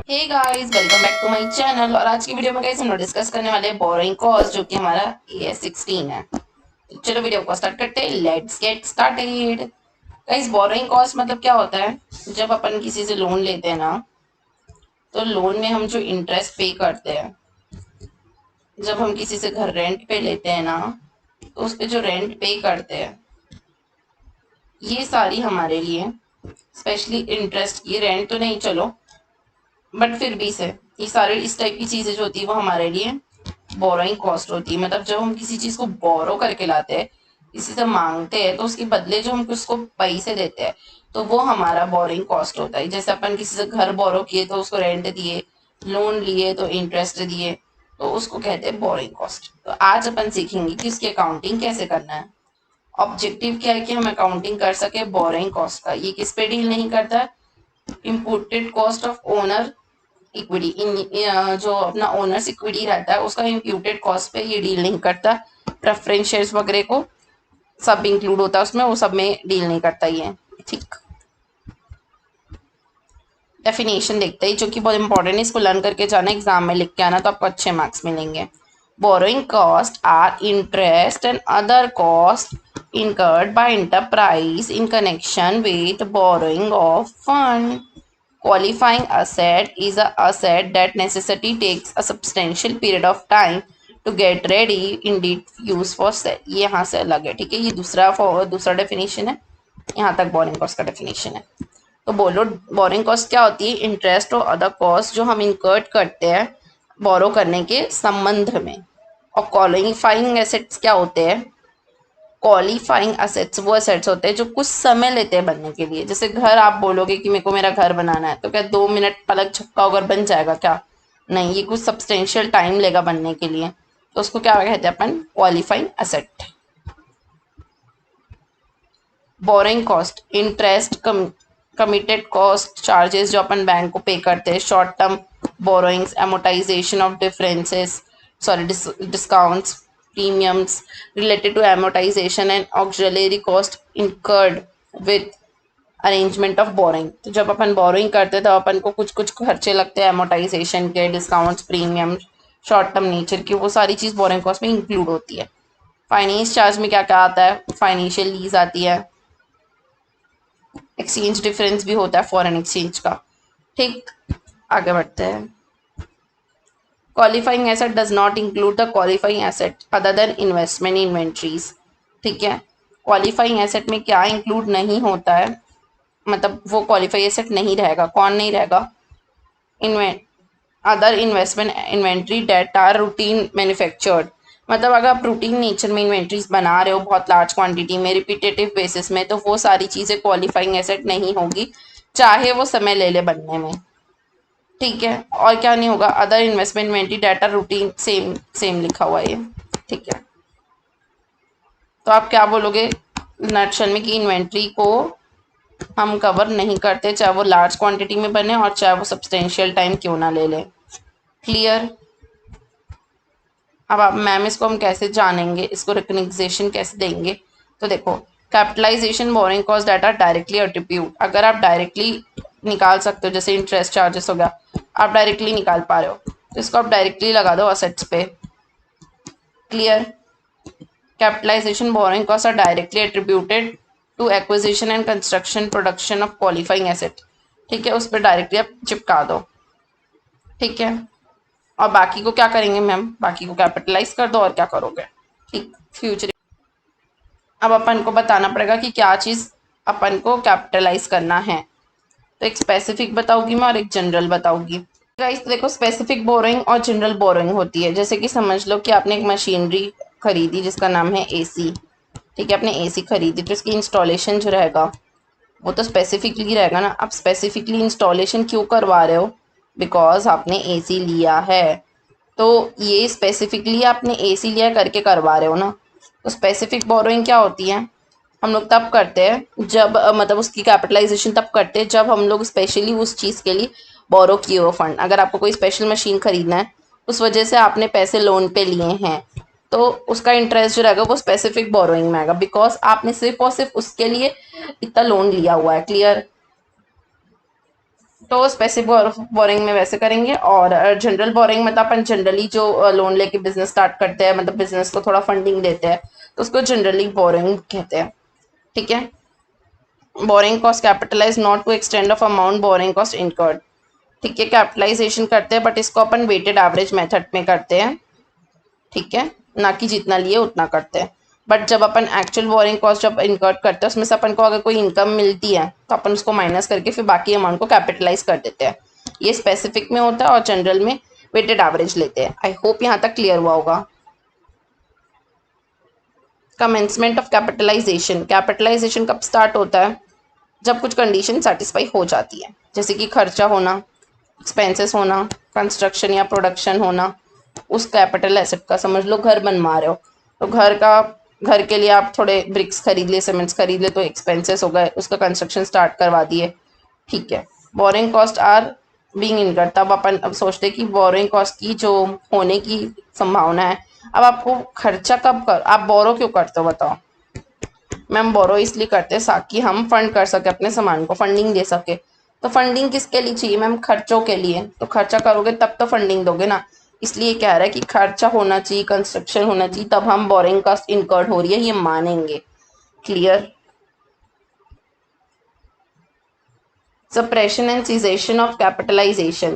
Hey guys, welcome back to my channel. और आज की वीडियो में गाइस हम लोग डिस्कस करने वाले हैं बोरोइंग कॉस्ट, जो कि हमारा AS16 है। तो चलो वीडियो को स्टार्ट करते हैं। Let's get started. Guys, borrowing cost मतलब क्या होता है? जब अपन किसी से लोन लेते हैं ना, तो लोन में हम जो इंटरेस्ट पे करते हैं, जब हम किसी से घर रेंट पे लेते हैं ना, तो उस पे जो रेंट पे करते हैं, ये सारी हमारे लिए, स्पेशली इंटरेस्ट की, रेंट तो नहीं चलो, बट फिर भी से ये सारे इस टाइप की चीजें जो होती है वो हमारे लिए बोरोइंग कॉस्ट होती है। मतलब जब हम किसी चीज को बोरो करके लाते हैं, किसी से मांगते हैं, तो उसके बदले जो हम उसको पैसे देते हैं, तो वो हमारा बोरोइंग कॉस्ट होता है। जैसे अपन किसी से घर बोरो किए तो उसको रेंट दिए, लोन लिए तो इंटरेस्ट दिए, तो उसको कहते हैं बोरोइंग कॉस्ट। तो आज अपन सीखेंगे कि इसकी अकाउंटिंग कैसे करना है। ऑब्जेक्टिव क्या है कि हम अकाउंटिंग कर सके बोरोइंग कॉस्ट का। ये किस पे डील नहीं करता है? इम्पुटेड कॉस्ट ऑफ ओनर इक्विटी, इन जो अपना ओनर्स इक्विटी रहता है उसका इम्प्यूटेड कॉस्ट पे ये डील नहीं करता। प्रेफरेंस शेयर्स वगैरह को सब इंक्लूड होता है उसमें, वो सब में डील नहीं करता ये। ठीक, डेफिनेशन देखते हैं जो कि बहुत इंपॉर्टेंट है, इसको लर्न करके जाना, एग्जाम में लिख के आना तो आपको अच्छे मार्क्स मिलेंगे। Borrowing cost are interest and other cost incurred by enterprise in connection with borrowing of fund. Qualifying asset is a asset that necessity takes a substantial period of time to get ready indeed use for sale. ये यहाँ से अलग है, ठीक है। ये दूसरा definition है। यहाँ तक बोरिंग कॉस्ट का डेफिनेशन है। तो बोलो, बोरिंग कॉस्ट क्या होती है? इंटरेस्ट और अदर कॉस्ट जो हम इंकर्ट करते हैं बोरो करने के संबंध में। और क्वालिफाइंग एसेट्स क्या होते हैं? क्वालिफाइंग असेट्स वो असेट्स होते हैं जो कुछ समय लेते हैं बनने के लिए। जैसे घर, आप बोलोगे कि मेरे को मेरा घर बनाना है, तो क्या 2 मिनट पलक झपका होकर बन जाएगा क्या? नहीं, ये कुछ सब्सटेंशियल टाइम लेगा बनने के लिए। तो उसको क्या कहते हैं अपन? Qualifying asset. Borrowing cost, interest, committed cost, charges जो अपन बैंक को पे करते हैं, short term borrowings, amortization of differences, sorry discounts, premiums related to amortization and auxiliary cost incurred with arrangement of borrowing. तो जब अपन बोरिंग करते हैं तो अपन को कुछ कुछ खर्चे लगते हैं, amortization के, discounts, premium, short term nature की, वो सारी चीज़ बोरिंग कॉस्ट में इंक्लूड होती है। फाइनेंस चार्ज में क्या क्या आता है? फाइनेंशियल लीज आती है, एक्सचेंज डिफरेंस भी होता है फॉरेन एक्सचेंज का। ठीक, आगे बढ़ते हैं। Qualifying asset does not include the qualifying asset other than investment inventories. ठीक है, क्वालिफाइंग एसेट में क्या इंक्लूड नहीं होता है? मतलब वो क्वालिफाई एसेट नहीं रहेगा। कौन नहीं रहेगा? Invent other investment inventory that are routine manufactured. मतलब अगर आप रूटीन नेचर में इन्वेंट्रीज बना रहे हो बहुत लार्ज क्वांटिटी में, रिपीटेटिव बेसिस में, तो वो सारी चीज़ें क्वालिफाइंग एसेट नहीं होगी, चाहे वो समय ले ले बनने में। ठीक है, और क्या नहीं होगा? Other investment inventory data routine, same same लिखा हुआ है ये। ठीक है, तो आप क्या बोलोगे नटशल में कि इन्वेंट्री को हम कवर नहीं करते, चाहे वो लार्ज क्वांटिटी में बने और चाहे वो सब्सटेंशियल टाइम क्यों ना ले ले। क्लियर? अब आप मैम इसको हम कैसे जानेंगे, इसको रिकग्निशन कैसे देंगे? तो देखो, capitalization borrowing cost data directly attribute, अगर आप डायरेक्टली निकाल सकते हो, जैसे इंटरेस्ट चार्जेस हो गया, आप डायरेक्टली निकाल पा रहे हो, तो इसको आप डायरेक्टली लगा दो असेट्स पे। Clear? Capitalization borrowing cost are directly attributed to acquisition and construction production of qualifying asset. ठीक है, उस पर डायरेक्टली आप चिपका दो। ठीक है, और बाकी को क्या करेंगे मैम? बाकी को कैपिटलाइज कर दो, और क्या करोगे? ठीक, फ्यूचर। अब अपन को बताना पड़ेगा कि क्या चीज़ अपन को कैपिटलाइज करना है। तो एक स्पेसिफिक बताऊंगी मैं और एक जनरल बताऊंगी। गाइस देखो, स्पेसिफिक बोरोइंग और जनरल बोरोइंग होती है। जैसे कि समझ लो कि आपने एक मशीनरी खरीदी जिसका नाम है एसी। ठीक है, आपने एसी खरीदी, तो इसकी इंस्टॉलेशन जो रहेगा वो तो स्पेसिफिकली रहेगा ना। आप स्पेसिफिकली इंस्टॉलेशन क्यों करवा रहे हो? बिकॉज आपने एसी लिया है, तो ये स्पेसिफिकली आपने एसी लिया करके करवा रहे हो ना। तो स्पेसिफिक बोरोइंग क्या होती है? हम लोग तब करते हैं जब मतलब उसकी कैपिटलाइजेशन तब करते हैं जब हम लोग स्पेशली उस चीज़ के लिए बोरो किए हो फंड। अगर आपको कोई स्पेशल मशीन खरीदना है, उस वजह से आपने पैसे लोन पे लिए हैं, तो उसका इंटरेस्ट जो रहेगा वो स्पेसिफिक बोरोइंग में आएगा, बिकॉज आपने सिर्फ और सिर्फ उसके लिए इतना लोन लिया हुआ है। क्लियर? तो स्पेसिफिक बोरिंग में वैसे करेंगे। और जनरल बोरिंग मतलब अपन जनरली जो लोन लेके बिजनेस स्टार्ट करते हैं, मतलब बिजनेस को थोड़ा फंडिंग देते हैं, तो उसको जनरली बोरिंग कहते हैं। ठीक है। Borrowing cost capitalize not to extend of amount borrowing cost incurred. ठीक है, कैपिटलाइजेशन करते हैं बट इसको अपन वेटेड एवरेज मेथड में करते हैं। ठीक है, ना कि जितना लिए उतना करते हैं। बट जब अपन एक्चुअल बोरिंग कॉस्ट जब इनकर्ट करते हैं, उसमें से अपन को अगर कोई इनकम मिलती है तो अपन उसको माइनस करके फिर बाकी अमाउंट को कैपिटलाइज कर देते हैं। ये स्पेसिफिक में होता है और जनरल में वेटेड एवरेज लेते हैं। आई होप यहाँ तक क्लियर हुआ होगा। Commencement of capitalization. कैपिटलाइजेशन कब स्टार्ट होता है? जब कुछ कंडीशन सेटिस्फाई हो जाती है, जैसे कि खर्चा होना, एक्सपेंसेस होना, कंस्ट्रक्शन या प्रोडक्शन होना उस कैपिटल एसेट का। समझ लो घर बनवा रहे हो, तो घर के लिए आप थोड़े ब्रिक्स खरीद लिए, सीमेंट्स खरीद लिए, तो एक्सपेंसेस हो गए, उसका कंस्ट्रक्शन स्टार्ट करवा दिए। ठीक है। Borrowing cost are being incurred. तब अपन अब सोचते कि बोरिंग कॉस्ट की जो होने की संभावना है। अब आपको खर्चा कब कर, आप बोरो क्यों करते हो बताओ? मैम बोरो इसलिए करते हैं ताकि हम फंड कर सके अपने सामान को, फंडिंग दे सके। तो फंडिंग किसके लिए चाहिए मैम? खर्चों के लिए। तो खर्चा करोगे तब तो फंडिंग दोगे ना। इसलिए कह रहा है कि खर्चा होना चाहिए, कंस्ट्रक्शन होना चाहिए, तब हम बोरिंग कॉस्ट इनकर्ड हो रही है ये मानेंगे। Clear? Suppression and cessation of capitalization.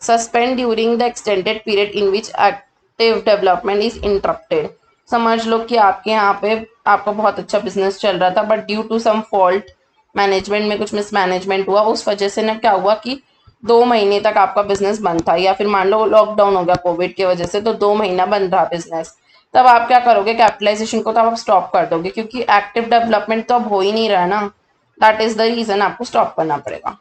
Suspend during the extended period in which active development is interrupted. समझ लो कि आपके यहाँ पे आपका बहुत अच्छा बिजनेस चल रहा था, but due to some fault management में कुछ मिसमैनेजमेंट हुआ, उस वजह से ना क्या हुआ कि 2 महीने तक आपका बिजनेस बंद था, या फिर मान लो लॉकडाउन हो गया कोविड की वजह से, तो 2 महीना बंद रहा बिजनेस। तब आप क्या करोगे? कैपिटलाइजेशन को तो आप स्टॉप कर दोगे, क्योंकि एक्टिव डेवलपमेंट तो अब हो ही नहीं रहा है ना। दैट इज द रीजन आपको स्टॉप करना पड़ेगा।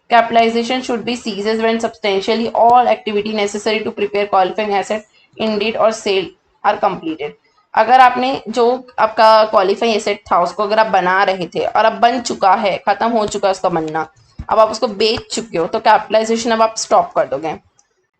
Capitalization should be ceases when substantially all activity necessary to prepare qualifying asset in deed or sale are completed. अगर आपने जो आपका क्वालिफाइंग एसेट था उसको अगर आप बना रहे थे और अब बन चुका है, खत्म हो चुका है उसका बनना, अब आप उसको बेच चुके हो, तो कैपिटलाइजेशन अब आप स्टॉप कर दोगे।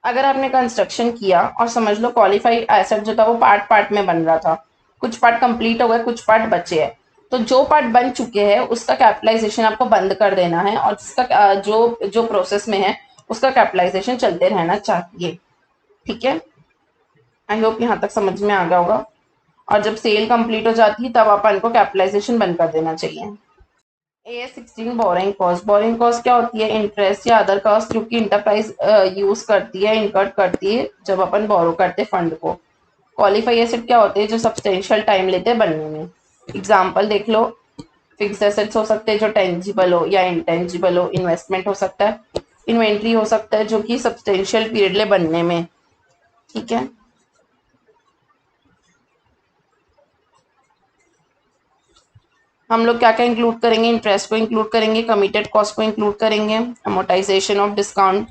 अगर आपने कंस्ट्रक्शन किया और समझ लो क्वालिफाइड एसेट जो था वो पार्ट पार्ट में बन रहा था, कुछ पार्ट कंप्लीट हो गए, कुछ पार्ट बचे हैं, तो जो पार्ट बन चुके हैं उसका कैपिटलाइजेशन आपको बंद कर देना है, और जिसका जो जो प्रोसेस में है उसका कैपिटलाइजेशन चलते रहना चाहिए। ठीक है, आई होप यहाँ तक समझ में आ गया होगा। और जब सेल कंप्लीट हो जाती है तब अपन को कैपिटलाइजेशन बंद कर देना चाहिए। AS16 borrowing cost. Borrowing cost क्या होती है? इंटरेस्ट या अदर कॉस्ट जो कि इंटरप्राइज यूज करती है, इनकर्ट करती है जब अपन बोरो करते हैं फंड को। क्वालिफाई एसेट क्या होते हैं? जो सब्सटेंशियल टाइम लेते हैं बनने में। एग्जाम्पल देख लो, फिक्स एसेट्स हो सकते हैं जो टेंजिबल हो या इंटेंजिबल हो, इन्वेस्टमेंट हो सकता है, इन्वेंट्री हो सकता है जो कि सब्सटेंशियल पीरियड ले बनने में। ठीक है, हम लोग क्या क्या इंक्लूड करेंगे? इंटरेस्ट को इंक्लूड करेंगे, कमिटेड कॉस्ट को इंक्लूड करेंगे, amortisation of discount,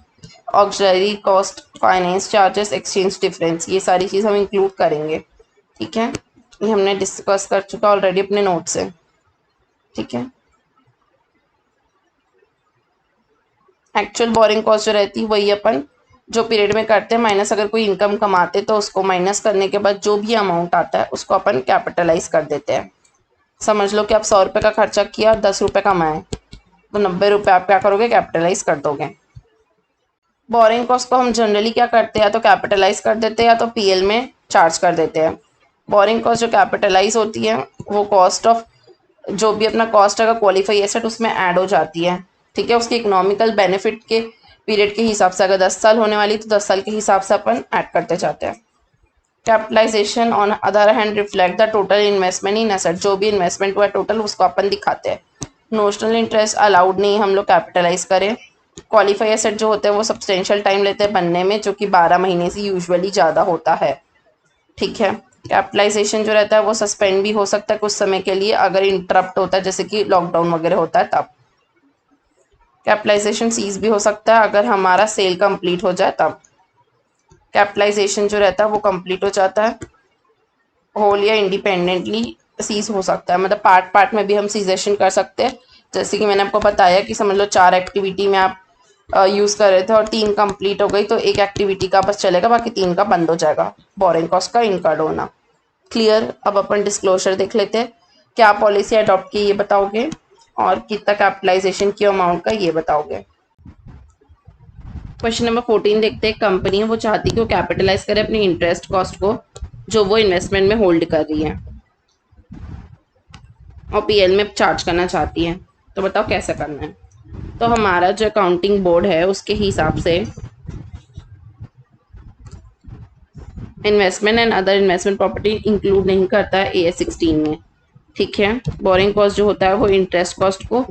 auxiliary cost, finance charges, exchange difference, ये सारी चीज़ हम इंक्लूड करेंगे। ठीक है, ये हमने डिस्कस कर चुका ऑलरेडी अपने नोट से। ठीक है, एक्चुअल बोरिंग कॉस्ट जो रहती है वही अपन जो पीरियड में करते हैं, माइनस अगर कोई इनकम कमाते तो उसको माइनस करने के बाद जो भी अमाउंट आता है उसको अपन कैपिटलाइज कर देते हैं। समझ लो कि आप 100 रुपये का खर्चा किया, 10 रुपये कमाए, तो 90 रुपये आप क्या करोगे? कैपिटलाइज कर दोगे। बोरिंग कॉस्ट को हम जनरली क्या करते हैं? या तो कैपिटलाइज कर देते हैं या तो पीएल में चार्ज कर देते हैं। बोरिंग कॉस्ट जो कैपिटलाइज होती है वो कॉस्ट ऑफ जो भी अपना कॉस्ट अगर क्वालिफाई एसेट उसमें ऐड हो जाती है। ठीक है, उसके इकोनॉमिकल बेनिफिट के पीरियड के हिसाब से, अगर 10 साल होने वाली तो 10 साल के हिसाब से अपन ऐड करते जाते हैं। Capitalization on other hand reflect the total investment in asset. जो भी इन्वेस्टमेंट हुआ है टोटल उसको अपन दिखाते हैं। नोशनल इंटरेस्ट अलाउड नहीं हम लोग कैपिटलाइज करें। क्वालिफाई एसेट जो होते हैं वो सब्सटेंशियल टाइम लेते हैं बनने में, जो कि 12 महीने से यूजुअली ज़्यादा होता है। ठीक है, कैपिटलाइजेशन जो रहता है वो सस्पेंड भी हो सकता है कुछ समय के लिए अगर इंटरप्ट होता है, जैसे कि लॉकडाउन वगैरह होता है तब। कैपिटलाइजेशन सीज भी हो सकता है अगर हमारा सेल कंप्लीट हो जाए तब। कैपिटलाइजेशन जो रहता है वो कंप्लीट हो जाता है, होल या इंडिपेंडेंटली सीज हो सकता है, मतलब पार्ट पार्ट में भी हम सीजेशन कर सकते हैं। जैसे कि मैंने आपको बताया कि समझ लो 4 एक्टिविटी में आप यूज़ कर रहे थे और 3 कंप्लीट हो गई, तो एक एक्टिविटी का बस चलेगा, बाकी 3 का बंद हो जाएगा। बोरिंग कॉस्ट का इनकर्ड होना। क्लियर? अब अपन डिस्क्लोजर देख लेते हैं। क्या पॉलिसी अडॉप्ट की ये बताओगे, और कितना कैपिटलाइजेशन की अमाउंट का ये बताओगे। क्वेश्चन नंबर 14 देखते हैं। कंपनी है वो चाहती है कि वो कैपिटलाइज करे अपनी इंटरेस्ट कॉस्ट को जो वो इन्वेस्टमेंट में होल्ड कर रही है और पीएल में चार्ज करना चाहती है। तो बताओ कैसे करना है। तो हमारा जो अकाउंटिंग बोर्ड है उसके हिसाब से investment and other investment property include नहीं करता है AS 16 में। ठीक है, बोरिंग कॉस्ट जो होता है वो इंटरेस्ट कॉस्ट को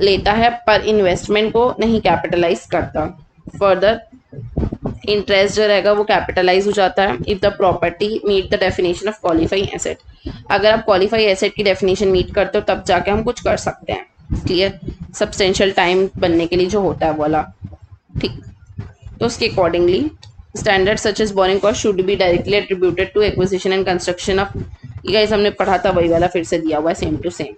लेता है पर इन्वेस्टमेंट को नहीं कैपिटलाइज करता। फर्दर इंटरेस्ट जो रहेगा वो कैपिटलाइज हो जाता है if the property meet the definition of qualifying asset. अगर आप क्वालिफाई एसेट की डेफिनेशन मीट करते हो तब जाके हम कुछ कर सकते हैं। क्लियर, सब्सटेंशियल टाइम बनने के लिए जो होता है वाला। ठीक, तो उसके accordingly standard such as borrowing cost should be directly attributed to acquisition and construction of. ये गाइस हमने पढ़ा था वही वाला फिर से दिया हुआ है सेम टू सेम।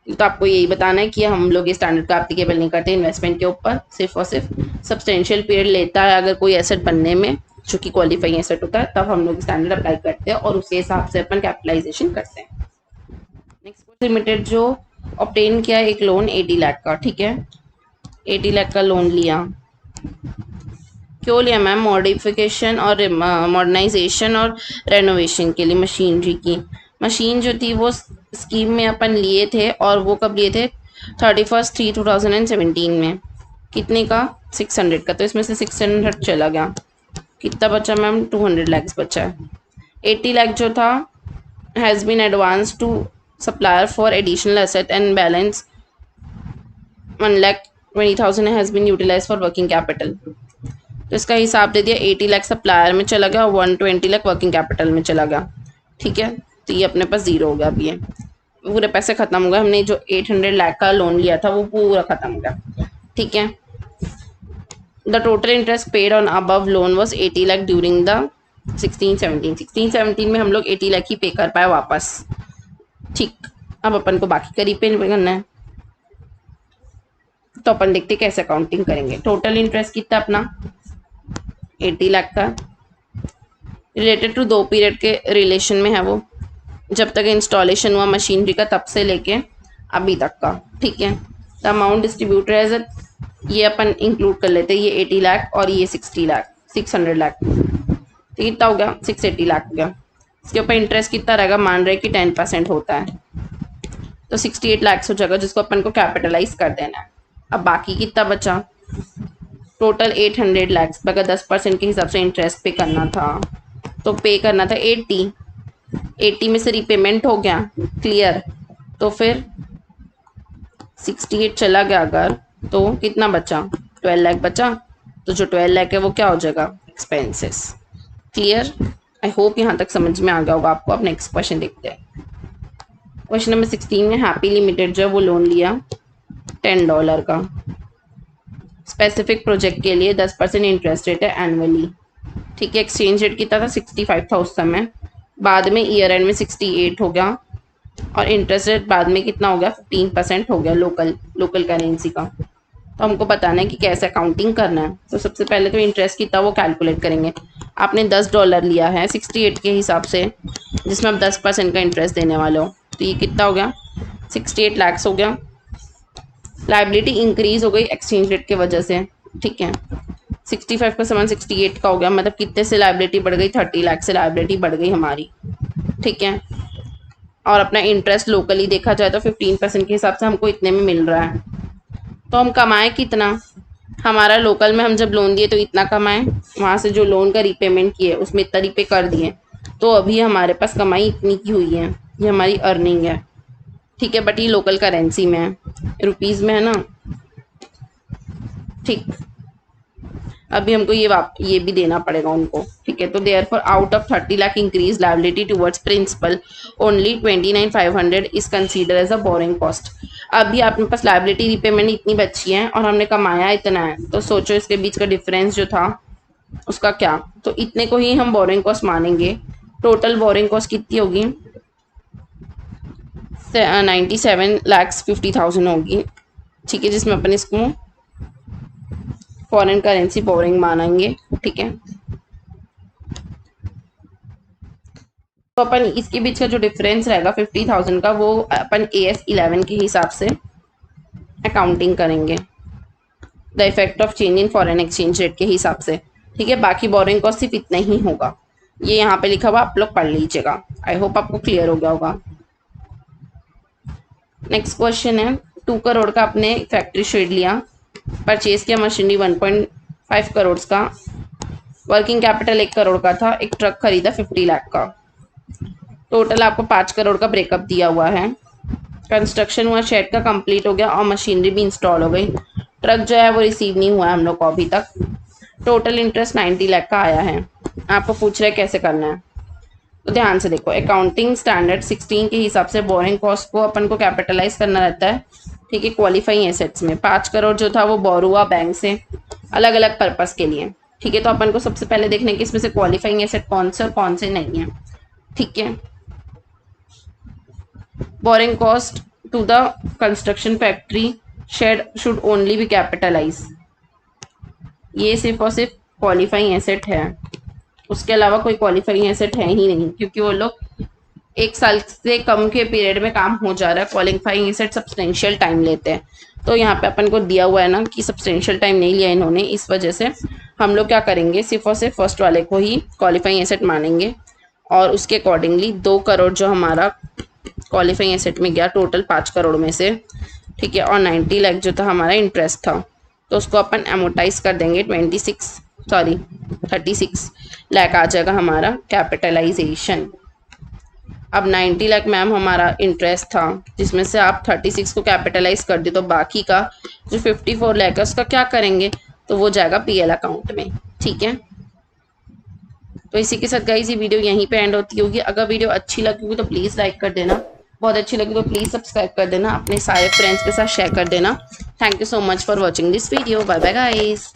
तो आपको यही बताना है कि हम लोग ये स्टैंडर्ड का एप्लीकेबल नहीं करते इन्वेस्टमेंट के ऊपर, सिर्फ और सिर्फ सब्सटेंशियल पीरियड लेता है अगर कोई एसेट बनने में जो कि क्वालिफाइंग एसेट होता है तब हम लोग स्टैंडर्ड अप्लाई करते हैं और उसके हिसाब से अपन कैपिटलाइजेशन करते हैं। नेक्स्ट लिमिटेड जो ऑब्टेन किया एक लोन 80 लाख का। ठीक है, 80 लाख का लोन लिया। क्यों लिया मैम? मॉडिफिकेशन और मॉडर्नाइजेशन और रेनोवेशन के लिए मशीनरी की। मशीन जो थी वो स्कीम में अपन लिए थे और वो कब लिए थे? 31/3/2017 में। कितने का? 600 का। तो इसमें से 600 चला गया। कितना बचा मैम? 200 लैक्स बचा है। 80 लाख जो था has been advance to supplier for additional asset and balance 1,20,000 has been utilize for working capital. तो इसका हिसाब दे दिया। 80 लाख सप्लायर में चला गया और 120 लाख वर्किंग कैपिटल में चला गया। ठीक है, तो ये अपने पास जीरो हो गया। अभी ये पूरे पैसे खत्म हो गए। हमने जो 800 लाख का लोन लिया था वो पूरा खत्म हो गया। ठीक है, the total interest paid on above loan was 80 lakh during the 16-17 में हम लोग 80 लाख ही पे कर पाए वापस। ठीक, अब अपन को बाकी का रीपे करना है। तो अपन देखते कैसे अकाउंटिंग करेंगे। टोटल इंटरेस्ट कितना अपना? 80 लाख का। रिलेटेड टू 2 पीरियड के रिलेशन में है वो, जब तक इंस्टॉलेशन हुआ मशीनरी का तब से लेके अभी तक का। ठीक है, द अमाउंट डिस्ट्रीब्यूटर एज ये अपन इंक्लूड कर लेते हैं। ये 80 लाख और ये 60 लाख 600 लाख। तो कितना हो गया? 680 लाख हो गया। इसके ऊपर इंटरेस्ट कितना रहेगा? मान रहे कि 10% होता है तो 68 लाख हो जाएगा जिसको अपन को कैपिटलाइज कर देना है। अब बाकी कितना बचा? टोटल 800 लैक्स पे। अगर 10% के हिसाब से इंटरेस्ट पे करना था तो पे करना था 80 में से रिपेमेंट हो गया। क्लियर, तो फिर 68 चला गया अगर, तो कितना बचा? 12 लाख बचा। तो जो 12 लाख है वो क्या हो जाएगा? एक्सपेंसेस। क्लियर, आई होप यहाँ तक समझ में आ गया होगा आपको। अब नेक्स्ट क्वेश्चन देखते हैं। क्वेश्चन नंबर 16 में हैप्पी लिमिटेड जो वो लोन लिया $10 का स्पेसिफिक प्रोजेक्ट के लिए। 10% इंटरेस्ट रेट है एनुअली। ठीक है, एक्सचेंज रेट कितना था? 65 था उस समय। बाद में ईयर एंड में 68 हो गया और इंटरेस्ट रेट बाद में कितना हो गया? 15% हो गया लोकल करेंसी का। तो हमको बताना है कि कैसे अकाउंटिंग करना है। तो सबसे पहले तो इंटरेस्ट कितना वो कैलकुलेट करेंगे। आपने $10 लिया है 68 के हिसाब से, जिसमें आप 10% का इंटरेस्ट देने वाले हो। तो ये कितना हो गया? 68 लाख हो गया। लाइबिलिटी इंक्रीज हो गई एक्सचेंज रेट की वजह से। ठीक है, 65 का सामान 68 का हो गया, मतलब कितने से लाइबिलिटी बढ़ गई? 30 लाख से लाइबिलिटी बढ़ गई हमारी। ठीक है, और अपना इंटरेस्ट लोकली देखा जाए तो 15% के हिसाब से हमको इतने में मिल रहा है। तो हम कमाएं कितना? हमारा लोकल में हम जब लोन दिए तो इतना कमाएं, वहाँ से जो लोन का रीपेमेंट किए उसमें इतना रीपे कर दिए, तो अभी हमारे पास कमाई इतनी की हुई है। ये हमारी अर्निंग है। ठीक है, बट ये लोकल करेंसी में है, रुपीज़ में है ना। ठीक, अभी हमको ये भी देना पड़ेगा उनको। ठीक है, तो therefore out of 30 lakh increase liability towards principal only 29,500 is consider as a borrowing cost. अभी आपके पास लायबिलिटी रिपेमेंट इतनी बची है और हमने कमाया इतना है, तो सोचो इसके बीच का डिफरेंस जो था उसका क्या। तो इतने को ही हम बोरिंग कॉस्ट मानेंगे। टोटल बोरिंग कॉस्ट कितनी होगी? 97,50,000 होगी। ठीक है, जिसमें अपन इसको फॉरेन करेंसी बोरिंग मानेंगे। ठीक है, तो अपन इसके बीच का जो डिफरेंस रहेगा 50,000 का वो अपन AS 11 के हिसाब से अकाउंटिंग करेंगे। The effect of change in foreign exchange rate के हिसाब से, ठीक है। बाकी बोरिंग कॉस्ट सिर्फ इतना ही होगा, ये यहाँ पे लिखा हुआ आप लोग पढ़ लीजिएगा। आई होप आपको क्लियर हो गया होगा। नेक्स्ट क्वेश्चन है 2 करोड़ का आपने फैक्ट्री शेड लिया, परचेज किया मशीनरी 1.5 करोड़ का, वर्किंग कैपिटल 1 करोड़ का था, एक ट्रक खरीदा 50 लाख का, टोटल आपको 5 करोड़ का ब्रेकअप दिया हुआ है। कंस्ट्रक्शन हुआ शेड का, कंप्लीट हो गया और मशीनरी भी इंस्टॉल हो गई। ट्रक जो है वो रिसीव नहीं हुआ है हम लोग को अभी तक। टोटल इंटरेस्ट 90 लाख का आया है। आपको पूछ रहे कैसे करना है, तो ध्यान से देखो। अकाउंटिंग स्टैंडर्ड 16 के हिसाब से बोरिंग कॉस्ट को अपन को कैपिटलाइज करना रहता है, ठीक है। क्वालिफाइंग एसेट्स में 5 करोड़ जो था वो बोरो हुआ बैंक से अलग अलग पर्पस के लिए, ठीक है। तो अपन को सबसे पहले देखना है कि इसमें से क्वालिफाइंग एसेट कौन से और कौन से नहीं है, ठीक है। Borrowing cost to the construction factory shed should only be capitalize, ये सिर्फ और सिर्फ क्वालिफाइंग एसेट है, उसके अलावा कोई क्वालिफाइंग एसेट है ही नहीं, क्योंकि वो लोग 1 साल से कम के पीरियड में काम हो जा रहा है। क्वालिफाइंग एसेट सब्सटेंशियल टाइम लेते हैं, तो यहाँ पे अपन को दिया हुआ है ना कि सब्सटेंशियल टाइम नहीं लिया इन्होंने, इस वजह से हम लोग क्या करेंगे, सिर्फ और सिर्फ फर्स्ट वाले को ही क्वालिफाइंग एसेट मानेंगे और उसके अकॉर्डिंगली 2 करोड़ जो हमारा क्वालिफाइंग एसेट में गया टोटल 5 करोड़ में से, ठीक है, और 90 लाख जो था हमारा इंटरेस्ट था, तो उसको अपन एमोटाइज कर देंगे 36 लाख आ जाएगा हमारा कैपिटलाइजेशन। अब 90 लाख मैम हमारा इंटरेस्ट था, जिसमें से आप 36 को कैपिटलाइज कर दे, तो बाकी का जो 54 लाख है उसका क्या करेंगे, तो वो जाएगा पीएल अकाउंट में, ठीक है। तो इसी के साथ गाइस ये वीडियो यहीं पे एंड होती होगी। अगर वीडियो अच्छी लगी होगी तो प्लीज़ लाइक कर देना, बहुत अच्छी लगी तो प्लीज़ सब्सक्राइब कर देना, अपने सारे फ्रेंड्स के साथ शेयर कर देना। Thank you so much for watching this video. Bye bye guys.